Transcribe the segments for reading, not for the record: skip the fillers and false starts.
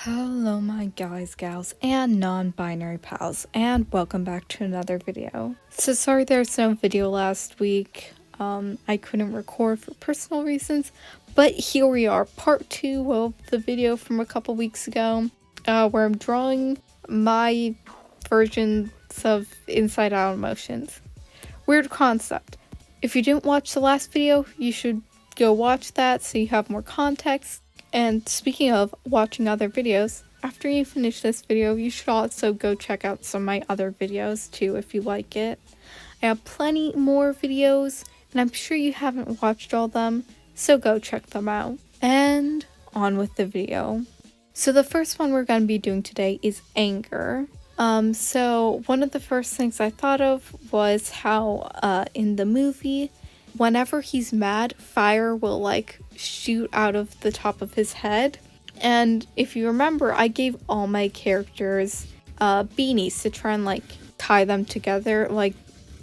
Hello my guys, gals, and non-binary pals, and welcome back to another video. So sorry there's no video last week. I couldn't record for personal reasons, but here we are, part 2 of the video from a couple weeks ago, where I'm drawing my versions of Inside Out emotions. Weird concept. If you didn't watch the last video, you should go watch that so you have more context. And speaking of watching other videos, after you finish this video, you should also go check out some of my other videos too if you like it. I have plenty more videos, and I'm sure you haven't watched all them, so go check them out. And on with the video. So the first one we're going to be doing today is anger. So one of the first things I thought of was how in the movie, whenever he's mad, fire will like shoot out of the top of his head. And if you remember, I gave all my characters beanies to try and like tie them together, like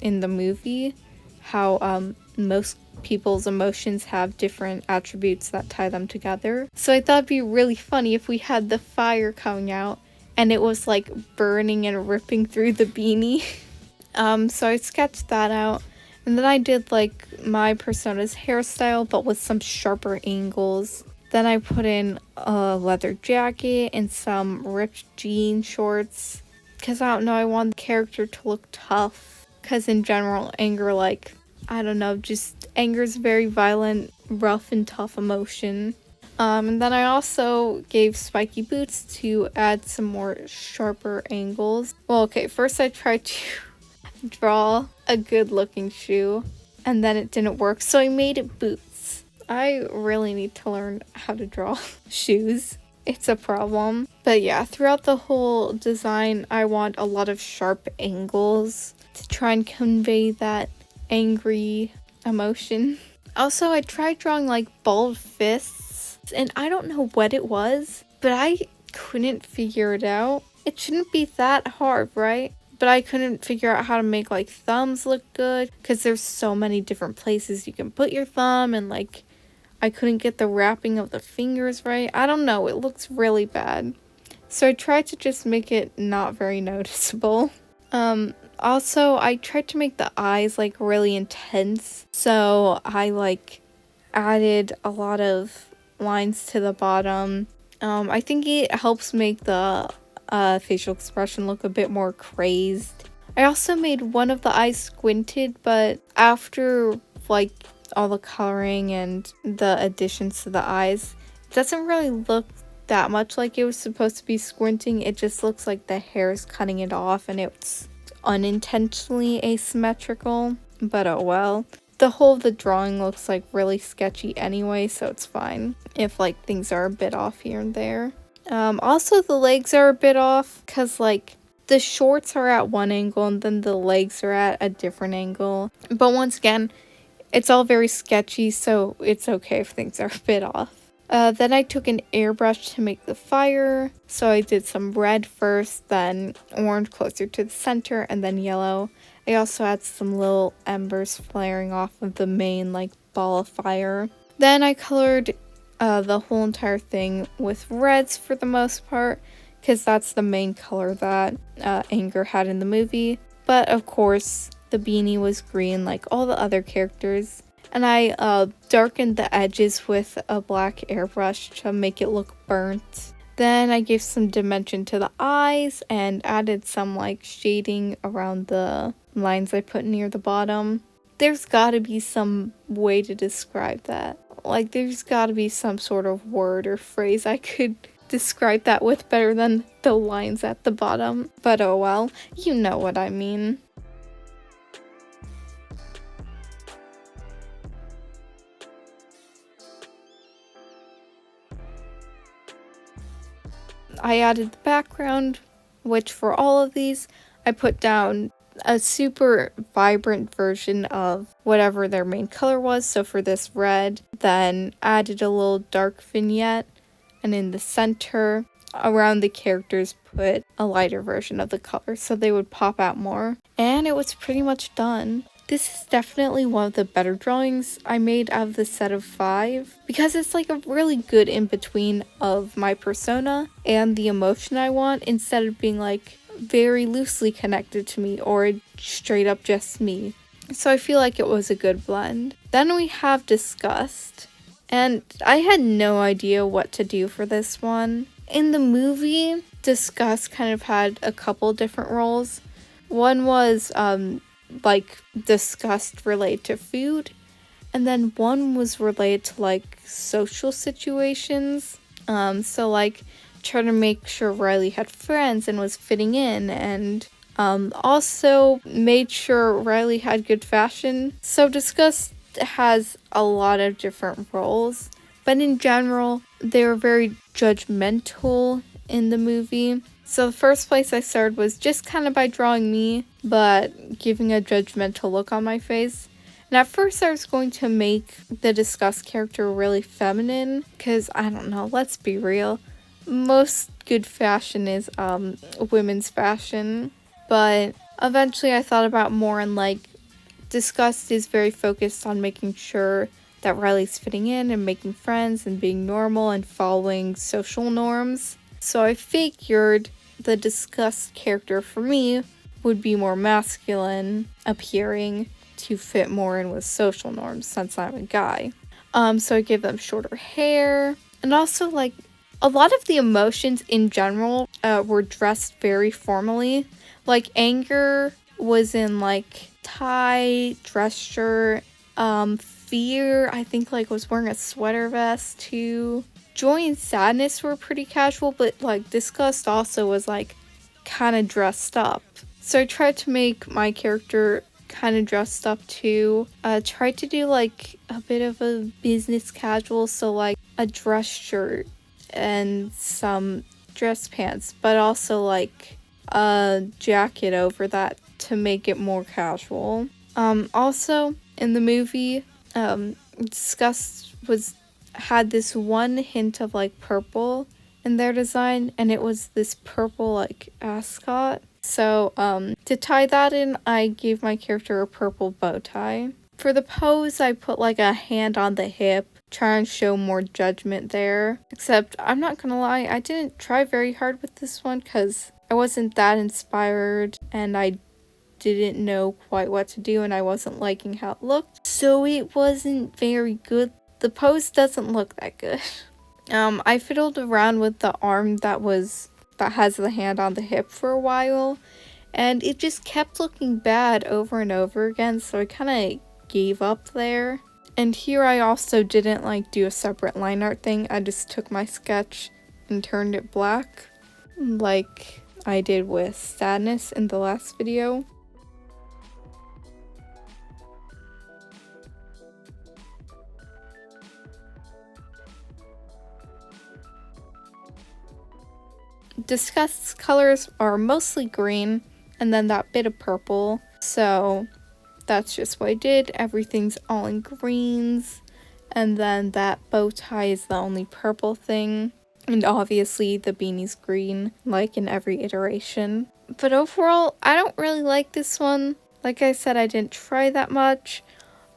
in the movie, how most people's emotions have different attributes that tie them together. So I thought it'd be really funny if we had the fire coming out and it was like burning and ripping through the beanie. So I sketched that out. And then I did like my persona's hairstyle, but with some sharper angles. Then I put in a leather jacket and some ripped jean shorts. Because I don't know, I want the character to look tough. Because in general, anger, like, I don't know, just anger is very violent, rough and tough emotion. And then I also gave spiky boots to add some more sharper angles. Well, okay, first I tried to draw a good looking shoe and then it didn't work, so I made it boots. I really need to learn how to draw shoes. It's a problem. But yeah, throughout the whole design I want a lot of sharp angles to try and convey that angry emotion. Also, I tried drawing like bald fists and I don't know what it was, but I couldn't figure it out. It shouldn't be that hard, right? But I couldn't figure out how to make like thumbs look good because there's so many different places you can put your thumb, and like I couldn't get the wrapping of the fingers right. I don't know, it looks really bad. So I tried to just make it not very noticeable. Also I tried to make the eyes like really intense. So I like added a lot of lines to the bottom. I think it helps make the facial expression look a bit more crazed. I also made one of the eyes squinted, but after like all the coloring and the additions to the eyes, it doesn't really look that much like it was supposed to be squinting. It just looks like the hair is cutting it off and it's unintentionally asymmetrical, but oh well. The whole of the drawing looks like really sketchy anyway, so it's fine if like things are a bit off here and there. Also the legs are a bit off because like the shorts are at one angle and then the legs are at a different angle. But once again, it's all very sketchy, so it's okay if things are a bit off. Then I took an airbrush to make the fire. So I did some red first, then orange closer to the center, and then yellow. I also had some little embers flaring off of the main like ball of fire. Then I colored the whole entire thing with reds for the most part, because that's the main color that Anger had in the movie. But of course, the beanie was green like all the other characters. And I darkened the edges with a black airbrush to make it look burnt. Then I gave some dimension to the eyes and added some like shading around the lines I put near the bottom. There's gotta be some way to describe that. Like, there's gotta be some sort of word or phrase I could describe that with better than the lines at the bottom. But oh well, you know what I mean. I added the background, which for all of these, I put down a super vibrant version of whatever their main color was. So for this red, then added a little dark vignette, and in the center around the characters put a lighter version of the color so they would pop out more. And it was pretty much done. this is definitely one of the better drawings I made out of the set of 5 because it's like a really good in-between of my persona and the emotion I want instead of being like very loosely connected to me or straight up just me. So I feel like it was a good blend. Then we have Disgust, and I had no idea what to do for this one. In the movie, Disgust kind of had a couple different roles. One was like disgust related to food, and then one was related to like social situations. So like trying to make sure Riley had friends and was fitting in, and also made sure Riley had good fashion. So Disgust has a lot of different roles, but in general, they were very judgmental in the movie. So the first place I started was just kind of by drawing me, but giving a judgmental look on my face. And at first I was going to make the Disgust character really feminine, because I don't know, let's be real. Most good fashion is women's fashion, but eventually I thought about more and like Disgust is very focused on making sure that Riley's fitting in and making friends and being normal and following social norms. So I figured the Disgust character for me would be more masculine appearing to fit more in with social norms since I'm a guy. So I gave them shorter hair, and also like a lot of the emotions in general were dressed very formally. Like anger was in like tie, dress shirt. Fear, I think like was wearing a sweater vest too. Joy and sadness were pretty casual, but like Disgust also was like kind of dressed up. So I tried to make my character kind of dressed up too. Tried to do like a bit of a business casual, so like a dress shirt and some dress pants, but also like a jacket over that to make it more casual. Also in the movie, Disgust had this one hint of like purple in their design, and it was this purple like ascot. So to tie that in, I gave my character a purple bow tie. For the pose, I put like a hand on the hip, trying to show more judgment there. Except I'm not gonna lie, I didn't try very hard with this one because I wasn't that inspired and I didn't know quite what to do and I wasn't liking how it looked. So it wasn't very good. The pose doesn't look that good. I fiddled around with the arm that has the hand on the hip for a while, and it just kept looking bad over and over again, so I kind of gave up there. And here I also didn't like do a separate line art thing. I just took my sketch and turned it black like I did with Sadness in the last video. Disgust's colors are mostly green and then that bit of purple, so that's just what I did. Everything's all in greens, and then that bow tie is the only purple thing, and obviously the beanie's green like in every iteration. But overall, I don't really like this one. Like I said, I didn't try that much.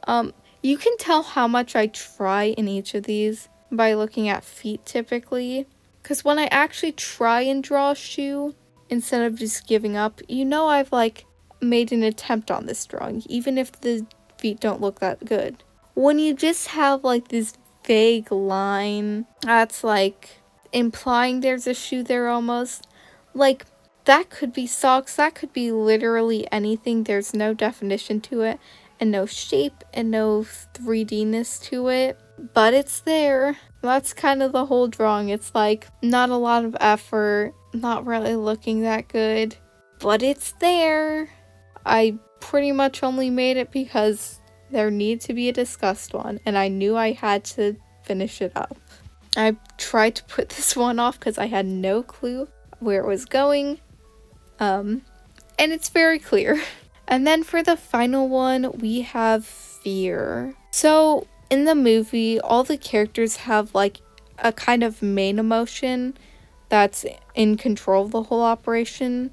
You can tell how much I try in each of these by looking at feet typically. Because when I actually try and draw a shoe, instead of just giving up, you know I've like made an attempt on this drawing, even if the feet don't look that good. When you just have like this vague line that's like implying there's a shoe there almost, like that could be socks, that could be literally anything. There's no definition to it and no shape and no 3D-ness to it, but it's there. That's kind of the whole drawing. It's like not a lot of effort, not really looking that good, but it's there. I pretty much only made it because there needed to be a Disgust one, and I knew I had to finish it up. I tried to put this one off because I had no clue where it was going, and it's very clear. And then for the final one, we have Fear. So in the movie, all the characters have like a kind of main emotion that's in control of the whole operation.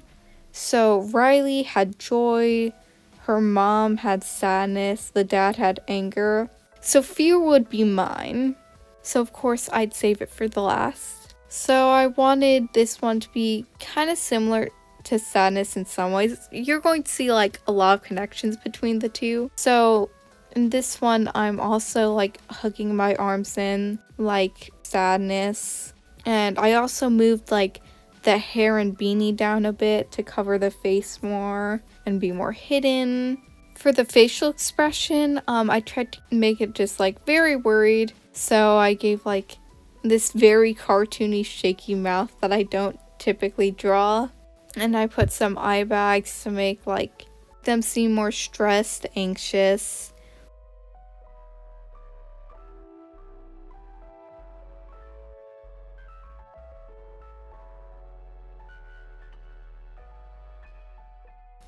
So Riley had joy, her mom had sadness, the dad had anger. So fear would be mine. So of course I'd save it for the last. So I wanted this one to be kind of similar to sadness in some ways. You're going to see like a lot of connections between the two. So in this one, I'm also like hugging my arms in like sadness. And I also moved like the hair and beanie down a bit to cover the face more and be more hidden. For the facial expression, I tried to make it just like very worried. So I gave like this very cartoony shaky mouth that I don't typically draw. And I put some eye bags to make like them seem more stressed, anxious.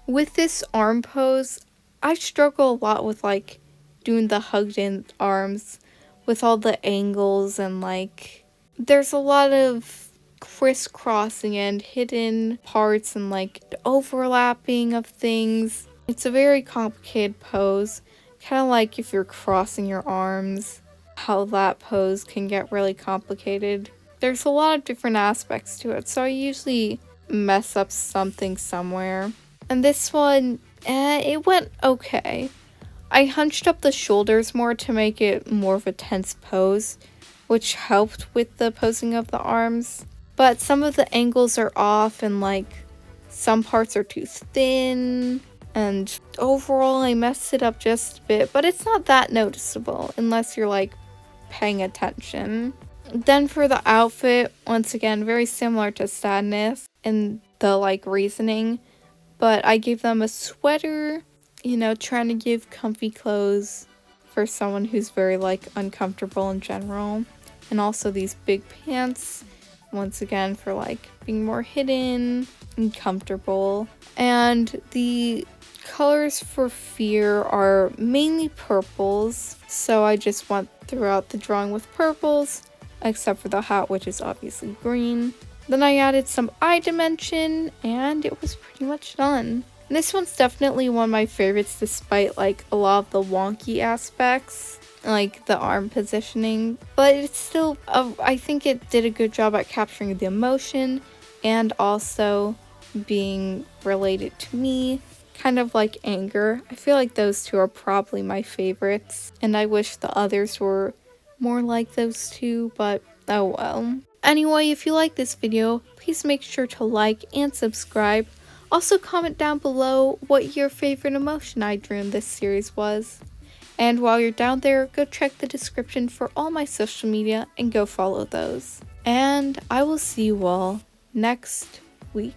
With this arm pose, I struggle a lot with like doing the hugged in arms with all the angles and like there's a lot of crisscrossing and hidden parts and like overlapping of things. It's a very complicated pose, kind of like if you're crossing your arms, how that pose can get really complicated. There's a lot of different aspects to it, so I usually mess up something somewhere. And this one, it went okay. I hunched up the shoulders more to make it more of a tense pose, which helped with the posing of the arms. But some of the angles are off and like some parts are too thin. And overall I messed it up just a bit, but it's not that noticeable unless you're like paying attention. Then for the outfit, once again, very similar to sadness in the like reasoning. But I gave them a sweater, you know, trying to give comfy clothes for someone who's very like uncomfortable in general. And also these big pants, once again, for like being more hidden and comfortable. And the colors for fear are mainly purples. So I just went throughout the drawing with purples, except for the hat, which is obviously green. Then I added some eye dimension and it was pretty much done. And this one's definitely one of my favorites despite like a lot of the wonky aspects, like the arm positioning. But it's still, I think it did a good job at capturing the emotion and also being related to me, kind of like anger. I feel like those two are probably my favorites and I wish the others were more like those two, but oh well. Anyway, if you like this video, please make sure to like and subscribe. Also comment down below what your favorite emotion I drew in this series was. And while you're down there, go check the description for all my social media and go follow those. And I will see you all next week.